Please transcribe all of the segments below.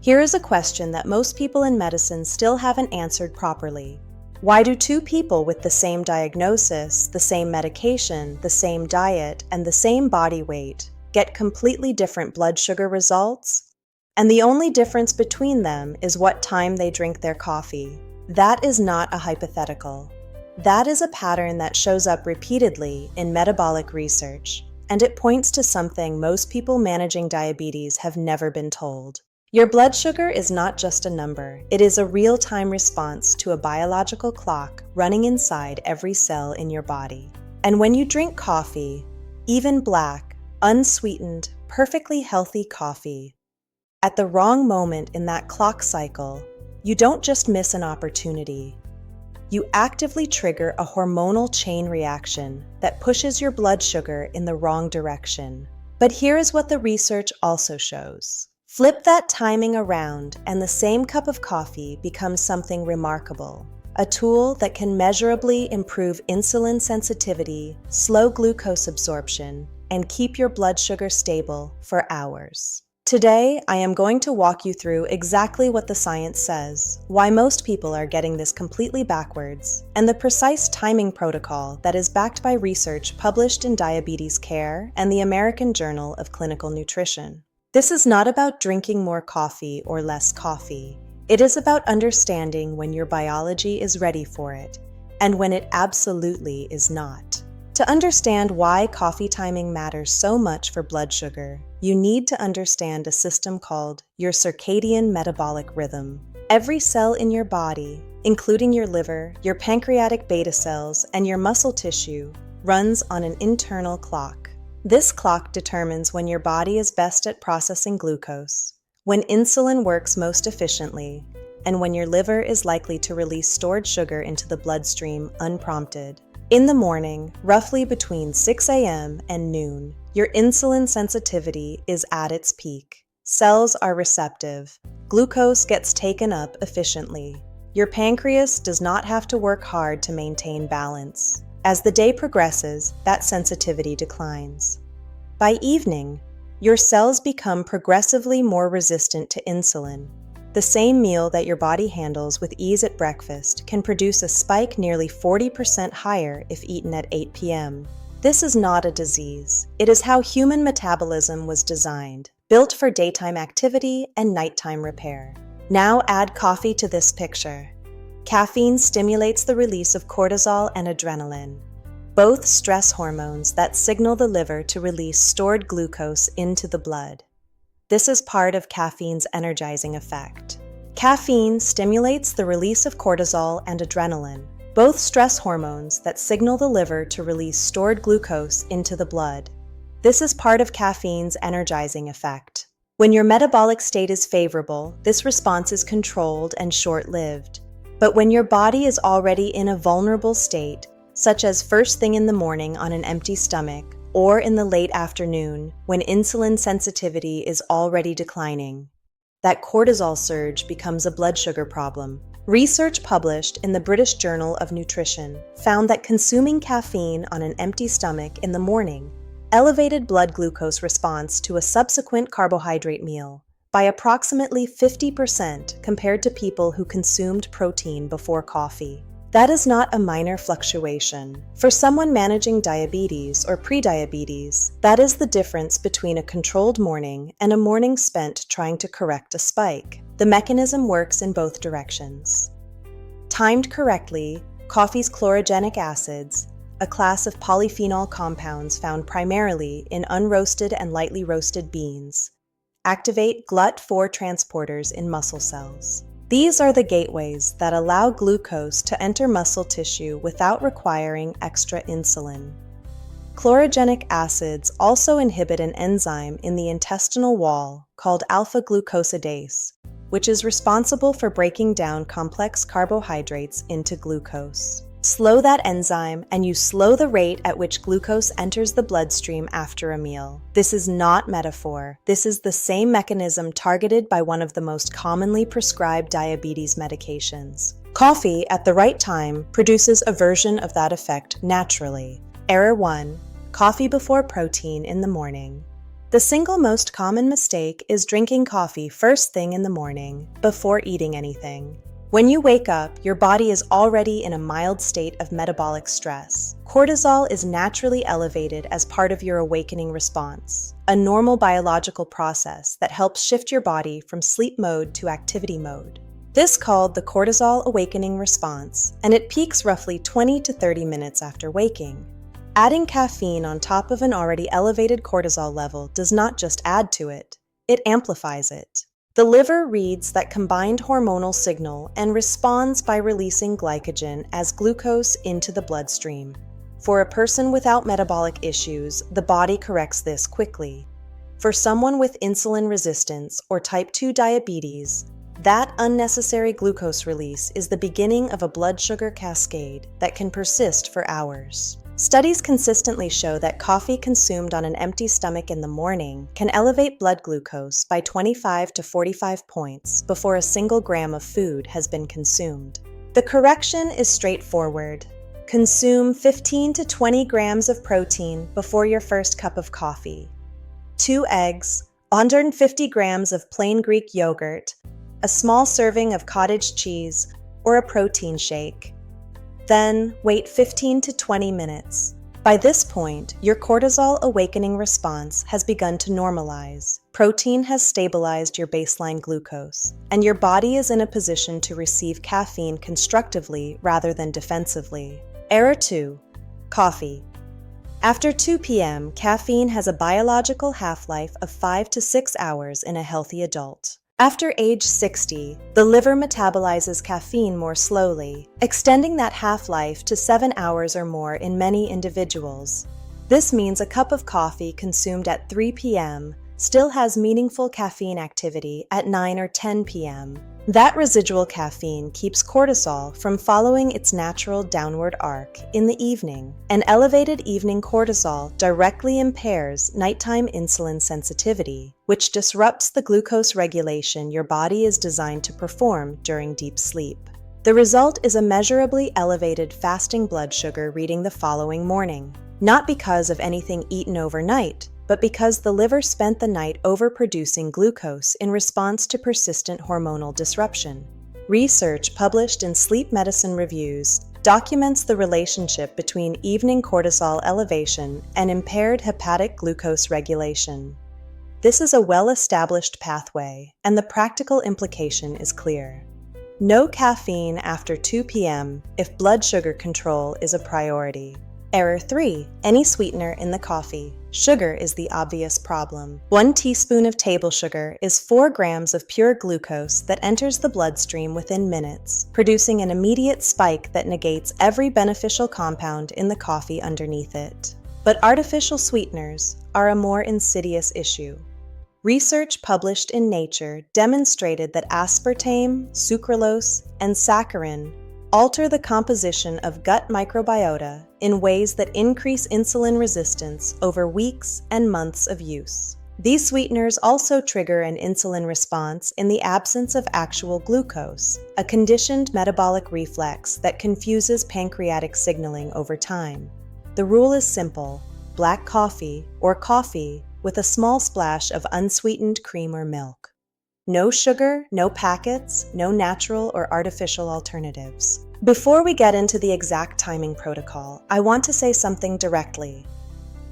Here is a question that most people in medicine still haven't answered properly. Why do two people with the same diagnosis, the same medication, the same diet, and the same body weight get completely different blood sugar results? And the only difference between them is what time they drink their coffee. That is not a hypothetical. That is a pattern that shows up repeatedly in metabolic research, and it points to something most people managing diabetes have never been told. Your blood sugar is not just a number, it is a real-time response to a biological clock running inside every cell in your body. And when you drink coffee, even black, unsweetened, perfectly healthy coffee, at the wrong moment in that clock cycle, you don't just miss an opportunity. You actively trigger a hormonal chain reaction that pushes your blood sugar in the wrong direction. But here is what the research also shows. Flip that timing around and the same cup of coffee becomes something remarkable. A tool that can measurably improve insulin sensitivity, slow glucose absorption, and keep your blood sugar stable for hours. Today, I am going to walk you through exactly what the science says, why most people are getting this completely backwards, and the precise timing protocol that is backed by research published in Diabetes Care and the American Journal of Clinical Nutrition. This is not about drinking more coffee or less coffee. It is about understanding when your biology is ready for it, and when it absolutely is not. To understand why coffee timing matters so much for blood sugar, you need to understand a system called your circadian metabolic rhythm. Every cell in your body, including your liver, your pancreatic beta cells, and your muscle tissue, runs on an internal clock. This clock determines when your body is best at processing glucose, when insulin works most efficiently, and when your liver is likely to release stored sugar into the bloodstream unprompted. In the morning, roughly between 6 a.m. and noon, your insulin sensitivity is at its peak. Cells are receptive. Glucose gets taken up efficiently. Your pancreas does not have to work hard to maintain balance. As the day progresses, that sensitivity declines. By evening, your cells become progressively more resistant to insulin. The same meal that your body handles with ease at breakfast can produce a spike nearly 40% higher if eaten at 8 p.m. This is not a disease. It is how human metabolism was designed, built for daytime activity and nighttime repair. Now add coffee to this picture. Caffeine stimulates the release of cortisol and adrenaline, both stress hormones that signal the liver to release stored glucose into the blood. This is part of caffeine's energizing effect. Caffeine stimulates the release of cortisol and adrenaline, both stress hormones that signal the liver to release stored glucose into the blood. This is part of caffeine's energizing effect. When your metabolic state is favorable, this response is controlled and short-lived. But when your body is already in a vulnerable state, such as first thing in the morning on an empty stomach, or in the late afternoon, when insulin sensitivity is already declining, that cortisol surge becomes a blood sugar problem. Research published in the British Journal of Nutrition found that consuming caffeine on an empty stomach in the morning elevated blood glucose response to a subsequent carbohydrate meal by approximately 50% compared to people who consumed protein before coffee. That is not a minor fluctuation. For someone managing diabetes or prediabetes, that is the difference between a controlled morning and a morning spent trying to correct a spike. The mechanism works in both directions. Timed correctly, coffee's chlorogenic acids, a class of polyphenol compounds found primarily in unroasted and lightly roasted beans, activate GLUT4 transporters in muscle cells. These are the gateways that allow glucose to enter muscle tissue without requiring extra insulin. Chlorogenic acids also inhibit an enzyme in the intestinal wall called alpha-glucosidase, which is responsible for breaking down complex carbohydrates into glucose. Slow that enzyme, and you slow the rate at which glucose enters the bloodstream after a meal. This is not metaphor. This is the same mechanism targeted by one of the most commonly prescribed diabetes medications. Coffee, at the right time, produces a version of that effect naturally. Error 1. Coffee before protein in the morning. The single most common mistake is drinking coffee first thing in the morning, before eating anything. When you wake up, your body is already in a mild state of metabolic stress. Cortisol is naturally elevated as part of your awakening response, a normal biological process that helps shift your body from sleep mode to activity mode. This is called the cortisol awakening response, and it peaks roughly 20 to 30 minutes after waking. Adding caffeine on top of an already elevated cortisol level does not just add to it, it amplifies it. The liver reads that combined hormonal signal and responds by releasing glycogen as glucose into the bloodstream. For a person without metabolic issues, the body corrects this quickly. For someone with insulin resistance or type 2 diabetes, that unnecessary glucose release is the beginning of a blood sugar cascade that can persist for hours. Studies consistently show that coffee consumed on an empty stomach in the morning can elevate blood glucose by 25 to 45 points before a single gram of food has been consumed. The correction is straightforward. Consume 15 to 20 grams of protein before your first cup of coffee. 2 eggs, 150 grams of plain Greek yogurt, a small serving of cottage cheese, or a protein shake. Then, wait 15 to 20 minutes. By this point, your cortisol awakening response has begun to normalize. Protein has stabilized your baseline glucose, and your body is in a position to receive caffeine constructively rather than defensively. Error 2. Coffee. After 2 p.m., caffeine has a biological half-life of 5 to 6 hours in a healthy adult. After age 60, the liver metabolizes caffeine more slowly, extending that half-life to 7 hours or more in many individuals. This means a cup of coffee consumed at 3 p.m. still has meaningful caffeine activity at 9 or 10 p.m. That residual caffeine keeps cortisol from following its natural downward arc in the evening. An elevated evening cortisol directly impairs nighttime insulin sensitivity, which disrupts the glucose regulation your body is designed to perform during deep sleep. The result is a measurably elevated fasting blood sugar reading the following morning, not because of anything eaten overnight, but because the liver spent the night overproducing glucose in response to persistent hormonal disruption. Research published in Sleep Medicine Reviews documents the relationship between evening cortisol elevation and impaired hepatic glucose regulation. This is a well-established pathway, and the practical implication is clear. No caffeine after 2 p.m. if blood sugar control is a priority. Error 3. Any sweetener in the coffee. Sugar is the obvious problem. 1 teaspoon of table sugar is 4 grams of pure glucose that enters the bloodstream within minutes, producing an immediate spike that negates every beneficial compound in the coffee underneath it. But artificial sweeteners are a more insidious issue. Research published in Nature demonstrated that aspartame, sucralose, and saccharin alter the composition of gut microbiota in ways that increase insulin resistance over weeks and months of use. These sweeteners also trigger an insulin response in the absence of actual glucose, a conditioned metabolic reflex that confuses pancreatic signaling over time. The rule is simple: black coffee or coffee with a small splash of unsweetened cream or milk. No sugar, no packets, no natural or artificial alternatives. Before we get into the exact timing protocol, I want to say something directly.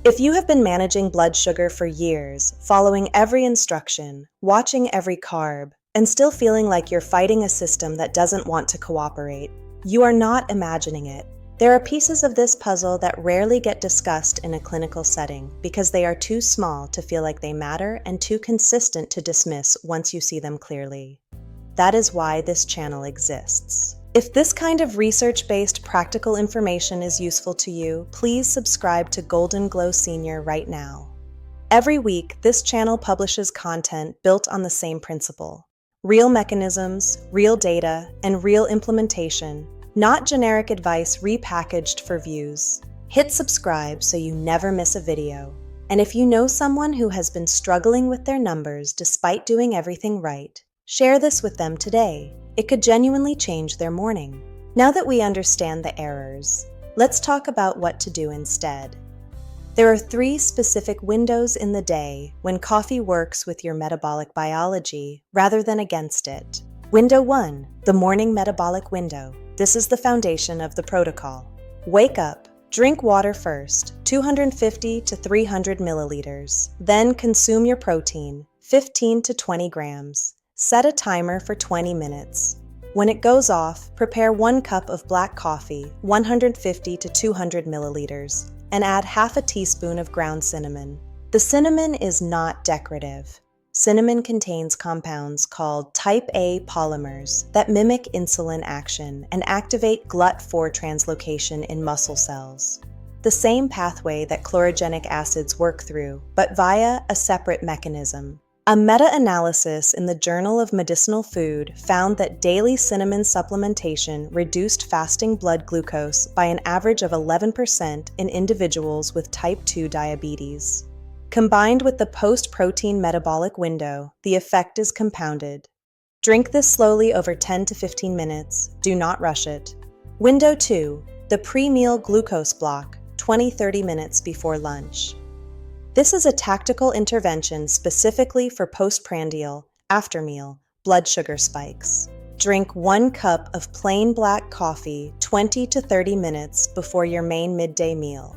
If you have been managing blood sugar for years, following every instruction, watching every carb, and still feeling like you're fighting a system that doesn't want to cooperate, you are not imagining it. There are pieces of this puzzle that rarely get discussed in a clinical setting because they are too small to feel like they matter and too consistent to dismiss once you see them clearly. That is why this channel exists. If this kind of research-based practical information is useful to you, please subscribe to Golden Glow Senior right now. Every week, this channel publishes content built on the same principle: real mechanisms, real data, and real implementation, not generic advice repackaged for views. Hit subscribe so you never miss a video. And if you know someone who has been struggling with their numbers despite doing everything right, share this with them today. It could genuinely change their morning. Now that we understand the errors, let's talk about what to do instead. There are 3 specific windows in the day when coffee works with your metabolic biology rather than against it. Window 1, the morning metabolic window. This is the foundation of the protocol. Wake up. Drink water first, 250 to 300 milliliters. Then consume your protein, 15 to 20 grams. Set a timer for 20 minutes. When it goes off, prepare 1 cup of black coffee, 150 to 200 milliliters, and add half a teaspoon of ground cinnamon. The cinnamon is not decorative. Cinnamon contains compounds called type A polymers that mimic insulin action and activate GLUT4 translocation in muscle cells. The same pathway that chlorogenic acids work through, but via a separate mechanism. A meta-analysis in the Journal of Medicinal Food found that daily cinnamon supplementation reduced fasting blood glucose by an average of 11% in individuals with type 2 diabetes. Combined with the post-protein metabolic window, the effect is compounded. Drink this slowly over 10 to 15 minutes. Do not rush it. Window 2, the pre-meal glucose block, 20-30 minutes before lunch. This is a tactical intervention specifically for postprandial, after-meal, blood sugar spikes. Drink 1 cup of plain black coffee 20 to 30 minutes before your main midday meal.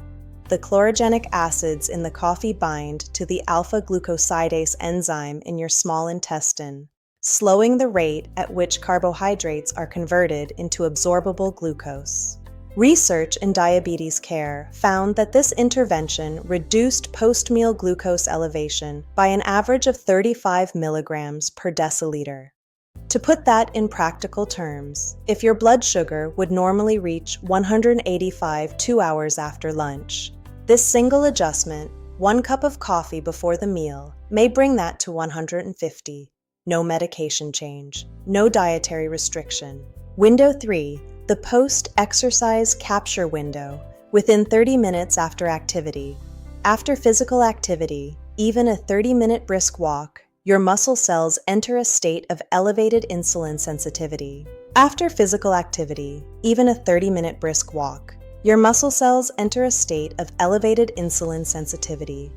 The chlorogenic acids in the coffee bind to the alpha-glucosidase enzyme in your small intestine, slowing the rate at which carbohydrates are converted into absorbable glucose. Research in diabetes care found that this intervention reduced post-meal glucose elevation by an average of 35 milligrams per deciliter. To put that in practical terms, if your blood sugar would normally reach 185 2 hours after lunch, this single adjustment, 1 cup of coffee before the meal, may bring that to 150. No medication change, no dietary restriction. Window 3, the post-exercise capture window, within 30 minutes after activity. After physical activity, even a 30-minute brisk walk, your muscle cells enter a state of elevated insulin sensitivity. After physical activity, even a 30-minute brisk walk, your muscle cells enter a state of elevated insulin sensitivity.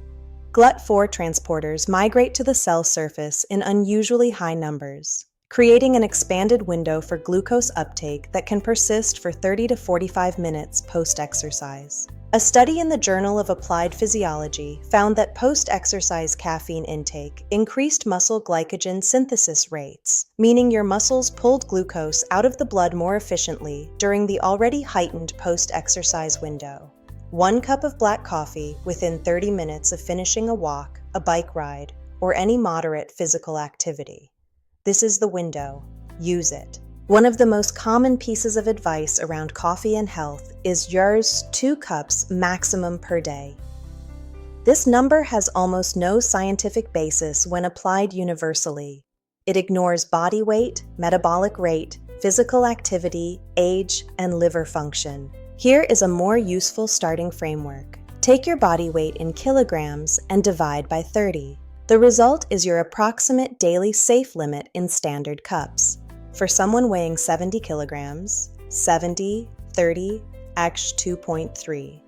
GLUT4 transporters migrate to the cell surface in unusually high numbers, creating an expanded window for glucose uptake that can persist for 30 to 45 minutes post-exercise. A study in the Journal of Applied Physiology found that post-exercise caffeine intake increased muscle glycogen synthesis rates, meaning your muscles pulled glucose out of the blood more efficiently during the already heightened post-exercise window. 1 cup of black coffee within 30 minutes of finishing a walk, a bike ride, or any moderate physical activity. This is the window. Use it. One of the most common pieces of advice around coffee and health is yours 2 cups maximum per day. This number has almost no scientific basis when applied universally. It ignores body weight, metabolic rate, physical activity, age, and liver function. Here is a more useful starting framework. Take your body weight in kilograms and divide by 30. The result is your approximate daily safe limit in standard cups. For someone weighing 70 kilograms, 70, 30, x 2.3.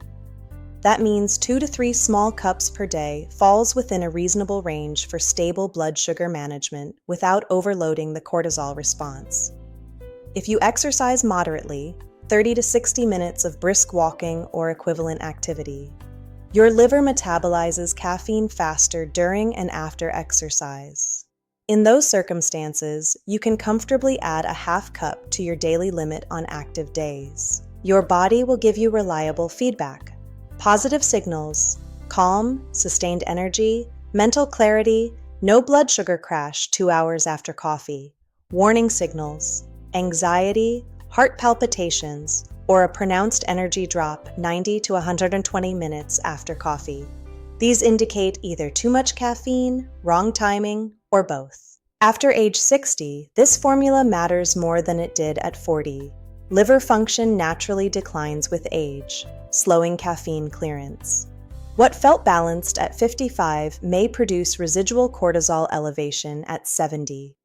That means 2 to 3 small cups per day falls within a reasonable range for stable blood sugar management without overloading the cortisol response. If you exercise moderately, 30 to 60 minutes of brisk walking or equivalent activity, your liver metabolizes caffeine faster during and after exercise. In those circumstances, you can comfortably add a half cup to your daily limit on active days. Your body will give you reliable feedback. Positive signals: calm, sustained energy, mental clarity, no blood sugar crash 2 hours after coffee. Warning signals: anxiety, heart palpitations, or a pronounced energy drop 90 to 120 minutes after coffee. These indicate either too much caffeine, wrong timing, or both. After age 60, this formula matters more than it did at 40. Liver function naturally declines with age, slowing caffeine clearance. What felt balanced at 55 may produce residual cortisol elevation at 70.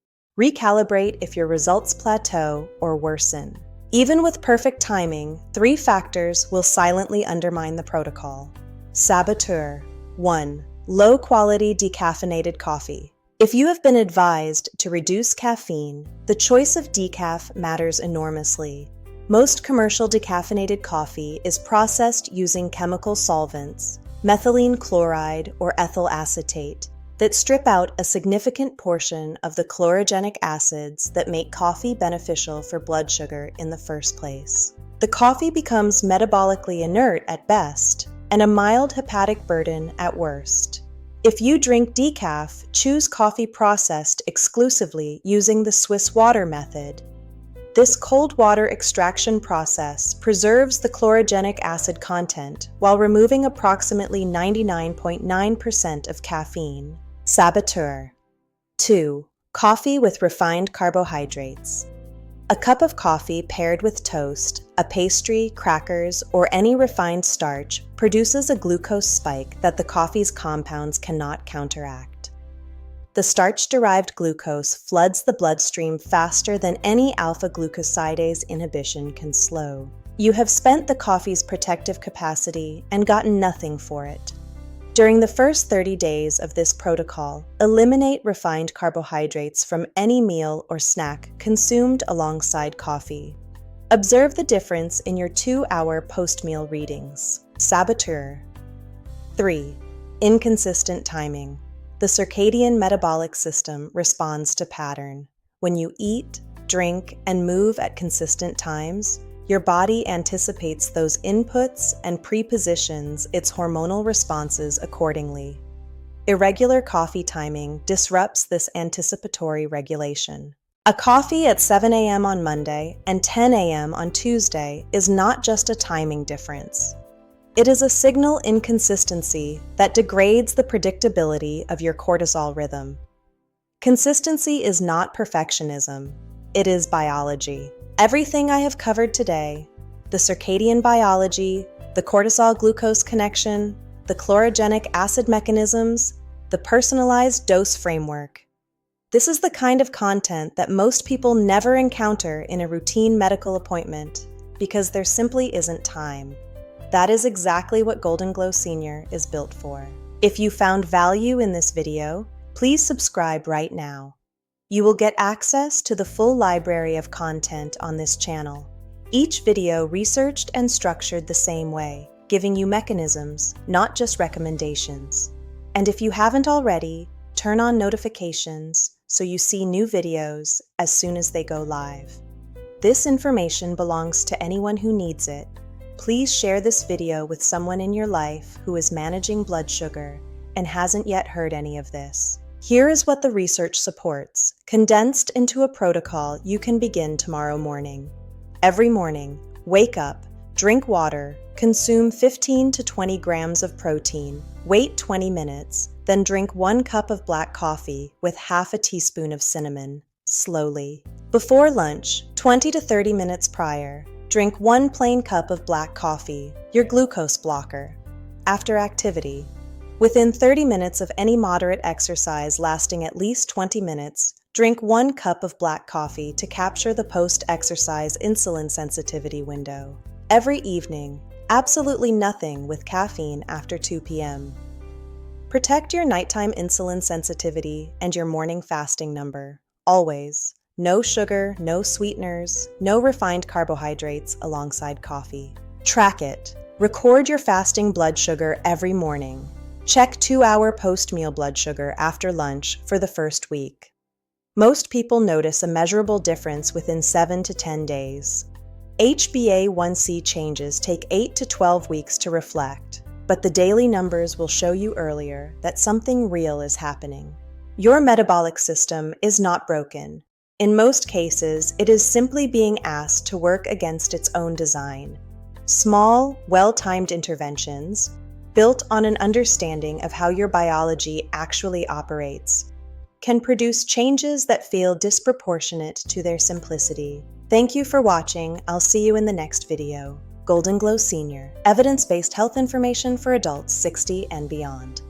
Recalibrate if your results plateau or worsen. Even with perfect timing, 3 factors will silently undermine the protocol. Saboteur. 1. Low-quality decaffeinated coffee. If you have been advised to reduce caffeine, the choice of decaf matters enormously. Most commercial decaffeinated coffee is processed using chemical solvents, methylene chloride or ethyl acetate, that strip out a significant portion of the chlorogenic acids that make coffee beneficial for blood sugar in the first place. The coffee becomes metabolically inert at best, and a mild hepatic burden at worst. If you drink decaf, choose coffee processed exclusively using the Swiss water method. This cold water extraction process preserves the chlorogenic acid content while removing approximately 99.9% of caffeine. Saboteur. 2. Coffee with refined carbohydrates. A cup of coffee paired with toast, a pastry, crackers, or any refined starch produces a glucose spike that the coffee's compounds cannot counteract. The starch-derived glucose floods the bloodstream faster than any alpha-glucosidase inhibition can slow. You have spent the coffee's protective capacity and gotten nothing for it. During the first 30 days of this protocol, eliminate refined carbohydrates from any meal or snack consumed alongside coffee. Observe the difference in your 2-hour post-meal readings. Saboteur. 3. Inconsistent timing. The circadian metabolic system responds to pattern. When you eat, drink, and move at consistent times, your body anticipates those inputs and prepositions its hormonal responses accordingly. Irregular coffee timing disrupts this anticipatory regulation. A coffee at 7 a.m. on Monday and 10 a.m. on Tuesday is not just a timing difference. It is a signal inconsistency that degrades the predictability of your cortisol rhythm. Consistency is not perfectionism, it is biology. Everything I have covered today, the circadian biology, the cortisol-glucose connection, the chlorogenic acid mechanisms, the personalized dose framework. This is the kind of content that most people never encounter in a routine medical appointment because there simply isn't time. That is exactly what Golden Glow Senior is built for. If you found value in this video, please subscribe right now. You will get access to the full library of content on this channel, each video researched and structured the same way, giving you mechanisms, not just recommendations. And if you haven't already, turn on notifications so you see new videos as soon as they go live. This information belongs to anyone who needs it. Please share this video with someone in your life who is managing blood sugar and hasn't yet heard any of this. Here is what the research supports, condensed into a protocol you can begin tomorrow morning. Every morning, wake up, drink water, consume 15 to 20 grams of protein, wait 20 minutes, then drink 1 cup of black coffee with half a teaspoon of cinnamon, slowly. Before lunch, 20 to 30 minutes prior, drink 1 plain cup of black coffee, your glucose blocker. After activity, within 30 minutes of any moderate exercise lasting at least 20 minutes, drink 1 cup of black coffee to capture the post-exercise insulin sensitivity window. Every evening, absolutely nothing with caffeine after 2 p.m. Protect your nighttime insulin sensitivity and your morning fasting number. Always. No sugar, no sweeteners, no refined carbohydrates alongside coffee. Track it. Record your fasting blood sugar every morning. Check 2-hour post-meal blood sugar after lunch for the first week. Most people notice a measurable difference within 7 to 10 days. HbA1c changes take 8 to 12 weeks to reflect, but the daily numbers will show you earlier that something real is happening. Your metabolic system is not broken. In most cases, it is simply being asked to work against its own design. Small, well-timed interventions, built on an understanding of how your biology actually operates, can produce changes that feel disproportionate to their simplicity. Thank you for watching. I'll see you in the next video. Golden Glow Senior, evidence-based health information for adults 60 and beyond.